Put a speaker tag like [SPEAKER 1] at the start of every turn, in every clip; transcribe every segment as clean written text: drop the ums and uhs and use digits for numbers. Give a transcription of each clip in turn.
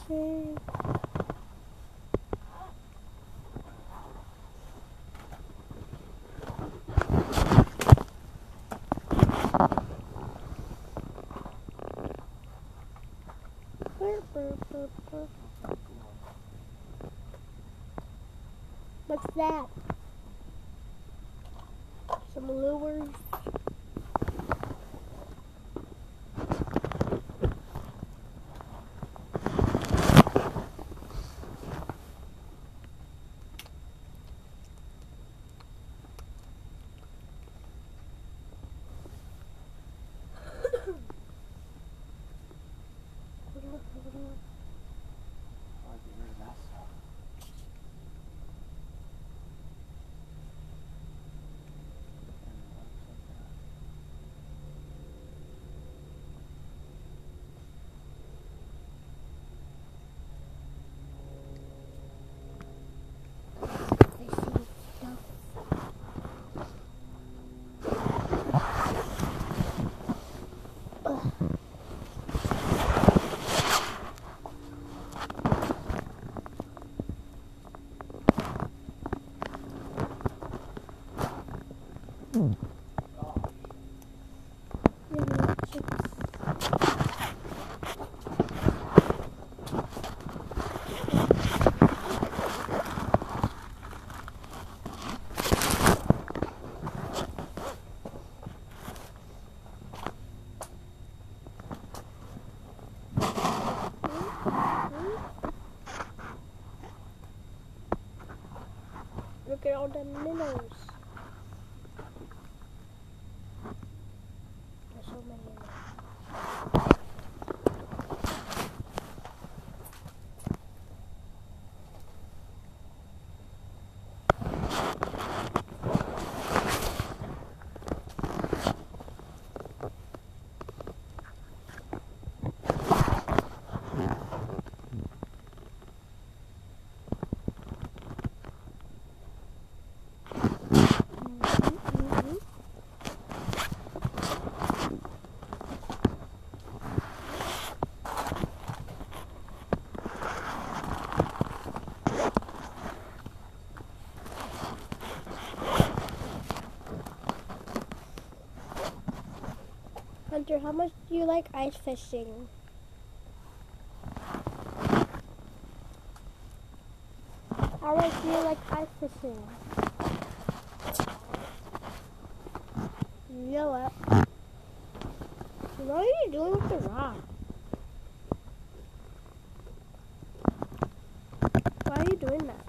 [SPEAKER 1] fishing. What's that? Some lures. Look at all the minnows. There's so many in there. Hunter, how much do you like ice fishing? How much do you like ice fishing? You know what? What are you doing with the rock? Why are you doing that?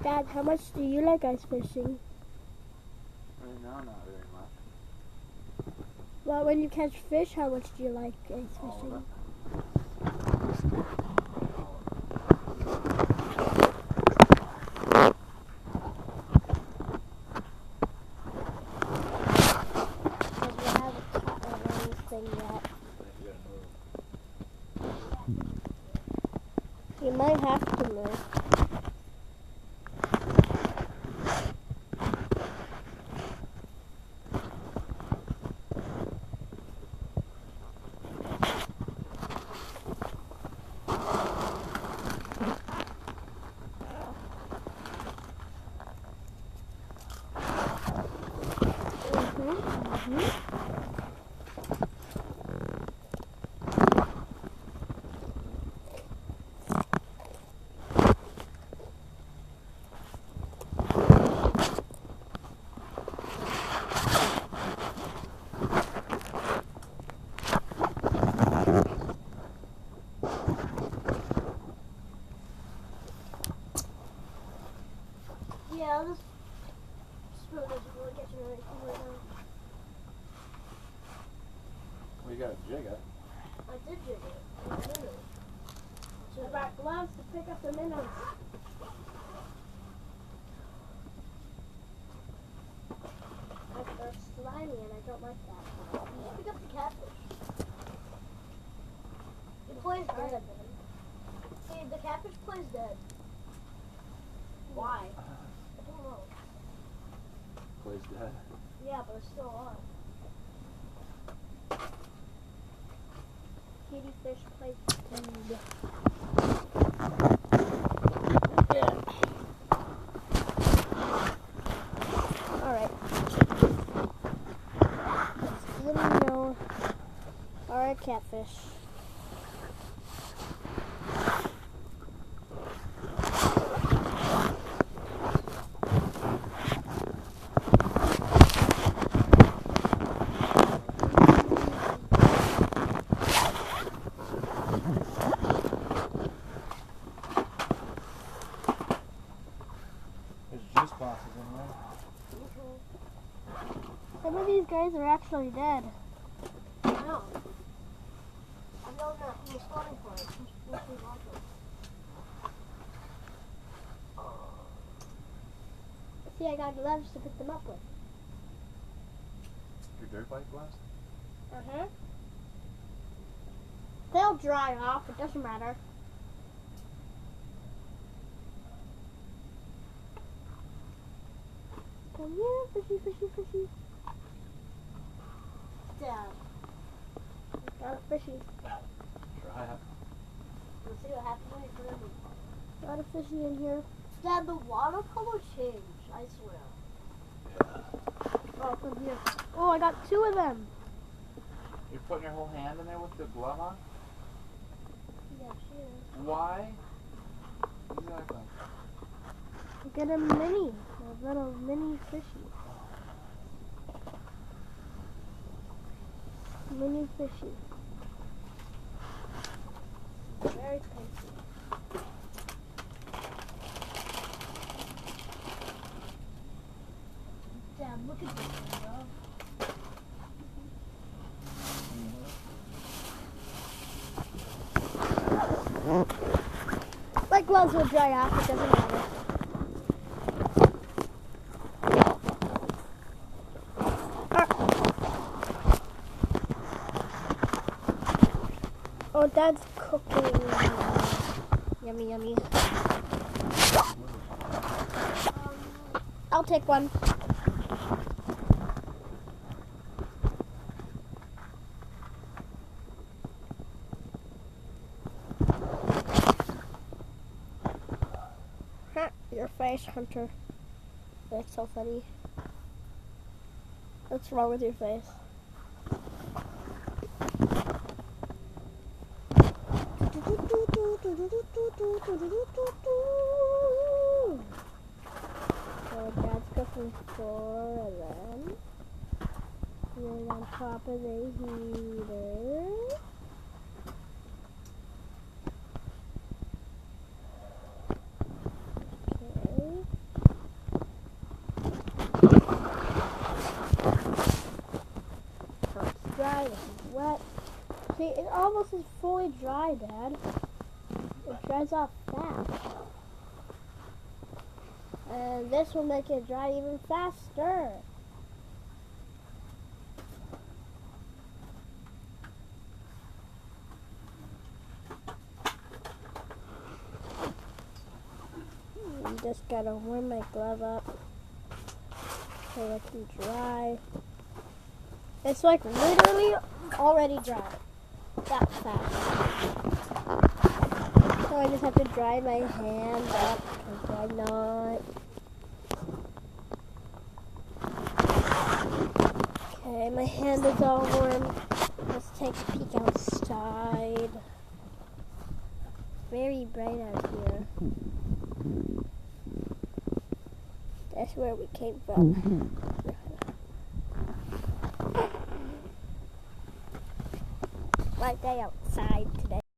[SPEAKER 1] Dad, how much do you like ice fishing?
[SPEAKER 2] Right now, not very much.
[SPEAKER 1] Well, when you catch fish, how much do you like ice
[SPEAKER 2] All of
[SPEAKER 1] fishing?
[SPEAKER 2] it.
[SPEAKER 1] Because we haven't caught anything yet.
[SPEAKER 2] You gotta move.
[SPEAKER 1] You might have to move. Yeah, I'll just spill this before it gets really cold right now.
[SPEAKER 2] Well, you gotta jig it.
[SPEAKER 1] I did jig it. Minnows. So I brought gloves to pick up the minnows. They're slimy and I don't like that. You should pick up the catfish. It plays dead. See, the catfish plays dead.
[SPEAKER 2] dead.
[SPEAKER 1] Yeah, but it's still on. Kitty fish play food. Alright. Let's know our catfish.
[SPEAKER 2] There's juice boxes in there.
[SPEAKER 1] Some of these guys are actually dead. I know. I've known that from the spawning point. Since we bought them. See, I got gloves to pick them up with.
[SPEAKER 2] Your dirt bike glass?
[SPEAKER 1] Uh-huh. They'll dry off. It doesn't matter. Come here, fishy, fishy, fishy. Dad. Got a fishy.
[SPEAKER 2] Try it.
[SPEAKER 1] Let's see what happens when you put it in. Got a fishy in here. Dad, the watercolor changed, I swear.
[SPEAKER 2] Yeah.
[SPEAKER 1] Oh, from here. Oh, I got 2 of them.
[SPEAKER 2] You're putting your whole hand in there with the glove on?
[SPEAKER 1] Yeah, she is.
[SPEAKER 2] Why? Exactly.
[SPEAKER 1] Get a little mini fishy. Mini fishy. Very tasty. Dad, look at this one, bro. My gloves will dry off, it doesn't matter. Oh, Dad's cooking. Yummy, yummy. I'll take one. Your face, Hunter. That's so funny. What's wrong with your face? So Dad's cooking 4 of them. And then on top of the heater. Dry, this is wet. See, it almost is fully dry, Dad. It dries off fast. And this will make it dry even faster. Just gotta warm my glove up so it can dry. It's like literally already dry. That fast. So I just have to dry my hand up, because why not? Okay, my hand is all warm. Let's take a peek outside. Very bright out here. That's where we came from. Bright day outside today.